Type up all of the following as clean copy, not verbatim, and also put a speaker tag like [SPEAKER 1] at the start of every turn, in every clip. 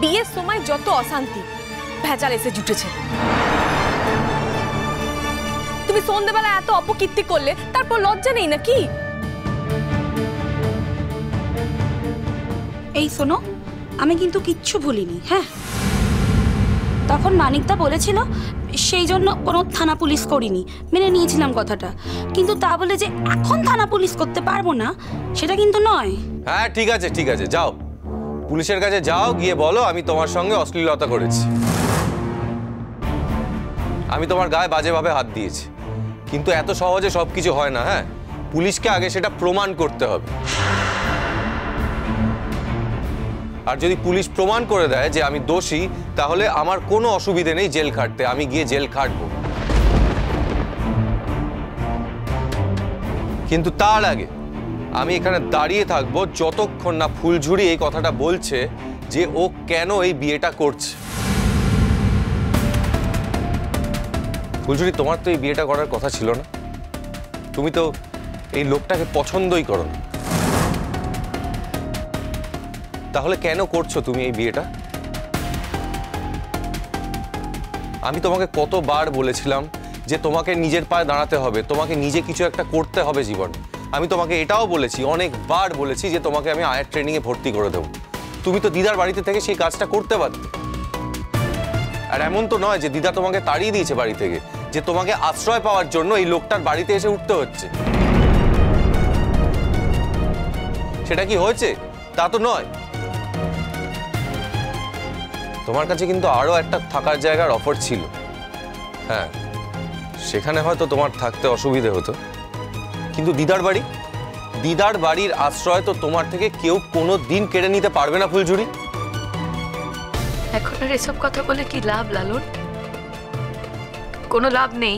[SPEAKER 1] বিয়ের সময় যত অশান্তি ভেজাল এসে জুটেছে। তুমি সন্ধ্যেবেলা এত অপকীর্তি করলে, তারপর লজ্জা নেই নাকি?
[SPEAKER 2] এই শোনো, আমি কিন্তু কিচ্ছু ভুলিনি। হ্যাঁ, তখন মানিকদা বলেছিল সেই জন্য কোনো থানা পুলিশ করিনি, মেনে নিয়েছিলাম কথাটা। কিন্তু তা বলে যে এখন থানা পুলিশ করতে পারবো না সেটা কিন্তু নয়।
[SPEAKER 3] হ্যাঁ ঠিক আছে ঠিক আছে, যাও পুলিশের কাছে যাও, গিয়ে বলো আমি তোমার সঙ্গে অশ্লীলতা করেছি, আমি তোমার গায়ে বাজেভাবে হাত দিয়েছি। কিন্তু এত সহজে সবকিছু হয় না। হ্যাঁ, পুলিশকে আগে সেটা প্রমাণ করতে হবে। আর যদি পুলিশ প্রমাণ করে দেয় যে আমি দোষী, তাহলে আমার কোনো অসুবিধে নেই জেল খাটতে, আমি গিয়ে জেল খাটবো। কিন্তু তার আগে আমি এখানে দাঁড়িয়ে থাকবো যতক্ষণ না ফুলঝুরি এই কথাটা বলছে যে ও কেন এই বিয়েটা করছে। ফুলঝুরি, তোমার তো এই বিয়েটা করার কথা ছিল না, তুমি তো এই লোকটাকে পছন্দই করো না, তাহলে কেন করছো তুমি এই বিয়েটা? আমি তোমাকে কতবার বলেছিলাম যে তোমাকে নিজের পায়ে দাঁড়াতে হবে, তোমাকে নিজে কিছু একটা করতে হবে জীবনে। আমি তোমাকে এটাও বলেছি, অনেকবার বলেছি যে তোমাকে আমি আয়ার ট্রেনিংয়ে ভর্তি করে দেবো। তুমি তো দিদার বাড়িতে থেকে সেই কাজটা করতে পারতে। আর এমন তো নয় যে দিদা তোমাকে তাড়িয়ে দিয়েছে বাড়ি থেকে, যে তোমাকে আশ্রয় পাওয়ার জন্য এই লোকটার বাড়িতে এসে উঠতে হচ্ছে। সেটা কি হয়েছে? তা তো নয়। তোমার কাছে কিন্তু আরো একটা থাকার জায়গার অফার ছিল। হ্যাঁ, সেখানে হয়তো তোমার থাকতে অসুবিধে হতো, কিন্তু দিদার বাড়ির আশ্রয় তো তোমার থেকে কেউ কোনো দিন কেড়ে নিতে পারবে না ফুলঝুরি।
[SPEAKER 4] এখন আর এসব কথা বলে কি লাভ লালন? কোনো লাভ নেই।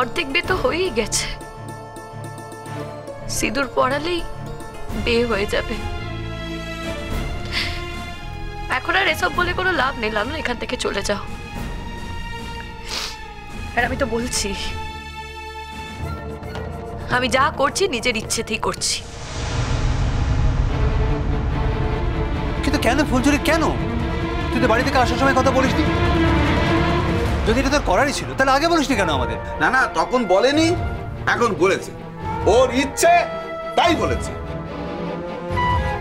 [SPEAKER 4] অর্ধেক বিয়ে তো হয়েই গেছে, সিঁদুর পড়ালেই বিয়ে হয়ে যাবে। এখন আর এসব বলে কোনো লাভ নেই লালন, এখান থেকে চলে যাও। আর আমি তো বলছি, আমি যা করছি নিজের ইচ্ছেতেই করছি।
[SPEAKER 5] কিন্তু কেন ফুলঝুরি, কেন? তুই তো বাড়ি থেকে আসার সময় কথা বলিসনি। যদি এটা তোর করারই ছিল তাহলে আগে বলিসনি কেন আমাদের?
[SPEAKER 6] না না, তখন বলেনি, এখন বলেছে। ওর ইচ্ছে তাই বলেছে।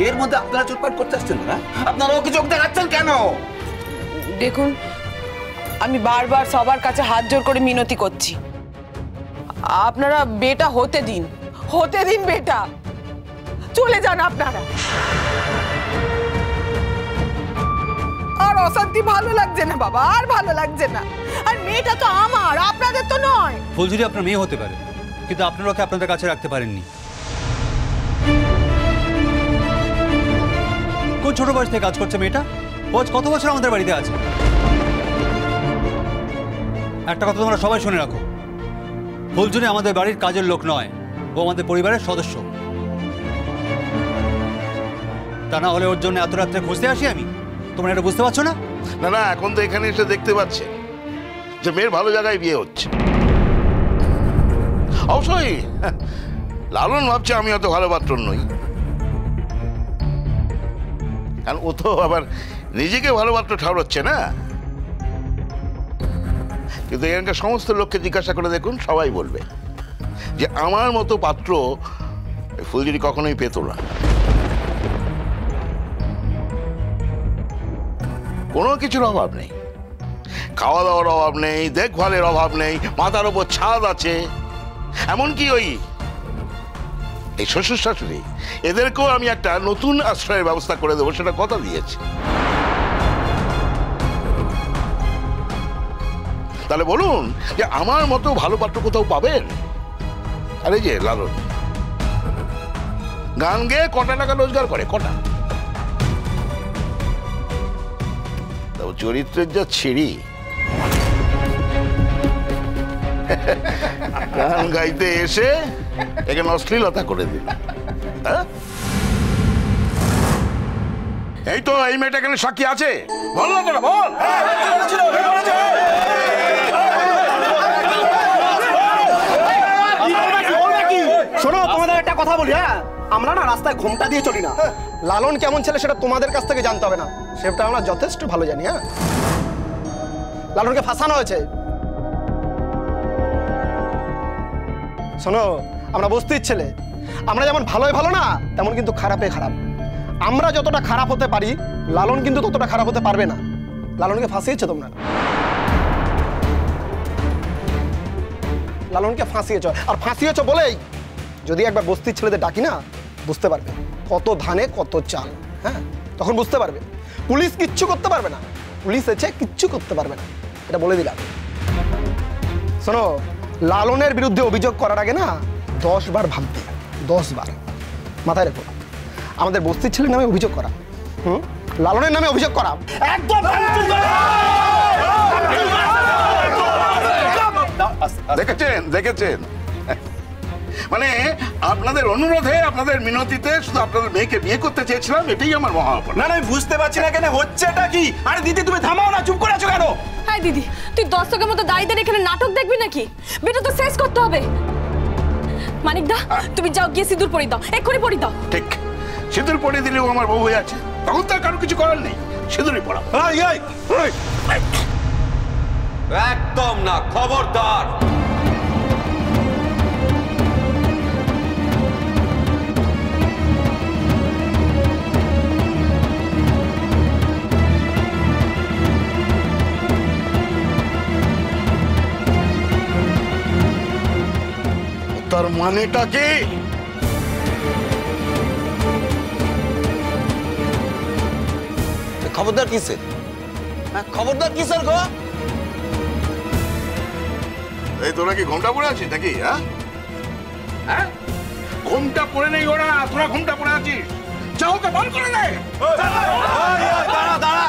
[SPEAKER 6] এর মধ্যে আপনারা চোটপাট করতে আসছেন না? আপনারা ওকে চোখ দেখাচ্ছেন কেন?
[SPEAKER 7] দেখুন, আমি বারবার সবার কাছে হাত জোর করে মিনতি করছি, আপনারা বেটা হতে দিন বেটা, চলে যান আপনারা। আর অশান্তি ভালো লাগছে না বাবা, আর ভালো লাগছে না। আর মেয়েটা তো আমার, আপনাদের তো নয়।
[SPEAKER 5] ফুলঝুরি আপনার মেয়ে হতে পারে, কিন্তু আপনারা ওকে আপনাদের কাছে রাখতে পারেননি। কোন ছোট বয়স থেকে কাজ করছে মেয়েটা? ও কত বছর আমাদের বাড়িতে আছে? একটা কথা তোমরা সবাই শুনে রাখো, ফুলঝুরি আমাদের বাড়ির কাজের লোক নয়, ও আমাদের পরিবারের সদস্য। তা না হলে ওর জন্য এত রাত্রে খুঁজতে আসি আমি? তোমরা এটা বুঝতে পারছো না?
[SPEAKER 8] না না, এখন তো এখানে এসে দেখতে পাচ্ছে যে মেয়ের ভালো জায়গায় বিয়ে হচ্ছে। অবশ্যই লালন ভাবছে আমি অত ভালো পাত্র নই, কারণ ও তো আবার নিজেকে ভালো পাত্র ঠাউরাচ্ছে না। কিন্তু এখানকার সমস্ত লোককে জিজ্ঞাসা করে দেখুন, সবাই বলবে যে আমার মতো পাত্র ফুলঝুরি কখনোই পেত না। কোনো কিছুর অভাব নেই, খাওয়া দাওয়ার অভাব নেই, দেখভালের অভাব নেই, মাথার ওপর ছাদ আছে। এমনকি এই শ্বশুর শাশুড়ি এদেরকেও আমি একটা নতুন আশ্রয়ের ব্যবস্থা করে দেবো, সেটা কথা দিয়েছি। তাহলে বলুন যে আমার মতো ভালো পাত্র কোথাও পাবেন? আরে যে লালন গান গেয়ে কটা টাকা রোজগার করে, কটা? চরিত্রের যা ছিঁড়ি, গান গাইতে এসে এখানে অশ্লীলতা করে দিল। এই তো এই মেয়েটা এখানে সাক্ষী আছে, বল না তোরা, বল।
[SPEAKER 9] শোনো, তোমাদের একটা কথা বলি। হ্যাঁ, আমরা না রাস্তায় ঘোমটা দিয়ে চলি না। লালন কেমন ছেলে সেটা তোমাদের কাছ থেকে জানতে হবে না, সেটা আমরা যথেষ্ট ভালো জানি। হ্যাঁ, লালনকে ফাঁসানো হয়েছে। শোনো, আমরা বস্তির ছেলে, আমরা যেমন ভালোই ভালো না, তেমন কিন্তু খারাপে খারাপ। আমরা যতটা খারাপ হতে পারি, লালন কিন্তু ততটা খারাপ হতে পারবে না। লালনকে ফাঁসিয়েছো তোমরা, লালনকে ফাঁসিয়েছ। আর ফাঁসিয়েছ বলেই যদি একবার বস্তির ছেলেদের ডাকি না, বুঝতে পারবে কত ধানে কত চাল। হ্যাঁ, তখন বুঝতে পারবে পুলিশ কিচ্ছু করতে পারবে না, পুলিশ এসে কিচ্ছু করতে পারবে না, এটা বলে দিলাম। শোনো, লালনের বিরুদ্ধে অভিযোগ করার আগে না 10 বার ভাববে, 10 বার। মাথায় রেখো, আমাদের বস্তির ছেলের নামে অভিযোগ করা, লালনের নামে অভিযোগ করা একদম।
[SPEAKER 8] দেখেছেন মানে আপনাদের অনুরোধে, আপনাদের মিনতিতে শুধু আপনাদের মেয়েকে বিয়ে করতে চেয়েছিলাম, এটাই আমার মহা অপরাধ।
[SPEAKER 9] না, আমি বুঝতে পারছি না কেন হচ্ছেটা কি। আরে দিদি, তুমি থামাও না, চুপ করে আছো কেন?
[SPEAKER 1] হ্যাঁ দিদি, তুই দর্শকের মতো দাঁড়িয়ে এখানে নাটক দেখবি নাকি? বেটা তো শেষ করতে হবে। মানিক দা, তুমি যাও গিয়ে সিঁদুর পরিয়ে দাও, এক্ষুনি পরিয়ে দাও।
[SPEAKER 8] ঠিক, সিঁদুর পরিয়ে দিলেও আমার বউ হয়ে আছে, তখন তো আর কারো কিছু করার নেই, সিঁদুরই পড়া।
[SPEAKER 3] একদম না, খবরদার।
[SPEAKER 8] তার মানেটা কি?
[SPEAKER 6] খবরদার কিসের? খবরদার কিসের গো?
[SPEAKER 8] এই তোরা কি ঘোমটা পড়ে আছিস নাকি? হ্যাঁ, ঘোমটা পড়ে নেই ওরা, তোরা ঘোমটা পড়ে আছিস। চাও তো বল করে দে।
[SPEAKER 6] দাঁড়া দাঁড়া,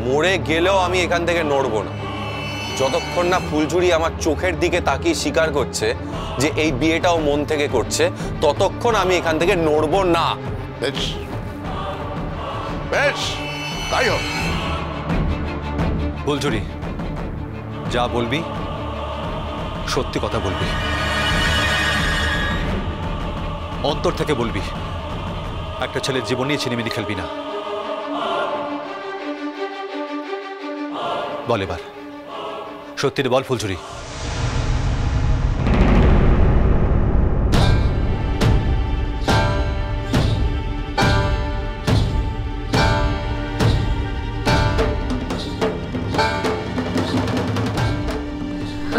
[SPEAKER 3] মরে গেলেও আমি এখান থেকে নড়বো না, যতক্ষণ না ফুলঝুরি আমার চোখের দিকে তাকিয়ে স্বীকার করছে যে এই বিয়েটাও মন থেকে করছে, ততক্ষণ আমি এখান থেকে নড়বো না।
[SPEAKER 8] বেশ বেশ, তাই হোক।
[SPEAKER 5] ফুলঝুরি, যা বলবি সত্যি কথা বলবি, অন্তর থেকে বলবি। একটা ছেলের জীবন নিয়ে ছিনিমিনি খেলবি না। বল এবার, সত্যিটা বল ফুলঝুরি।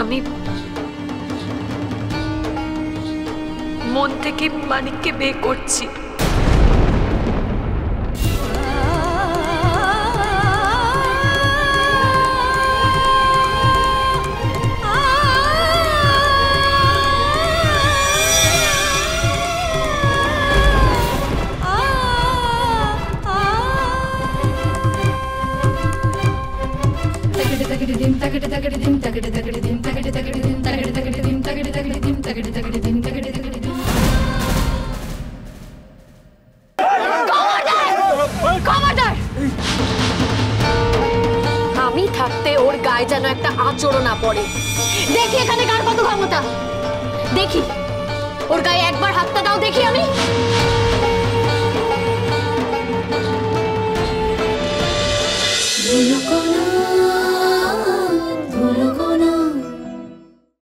[SPEAKER 4] আমি মন থেকে মানিককে বিয়ে করছি। আমি থাকতে ওর গায়ে যেন একটা আঁচড়ও না পড়ে। দেখি এখানে কার কত ক্ষমতা, দেখি ওর গায়ে একবার হাতটা দাও, দেখি আমি।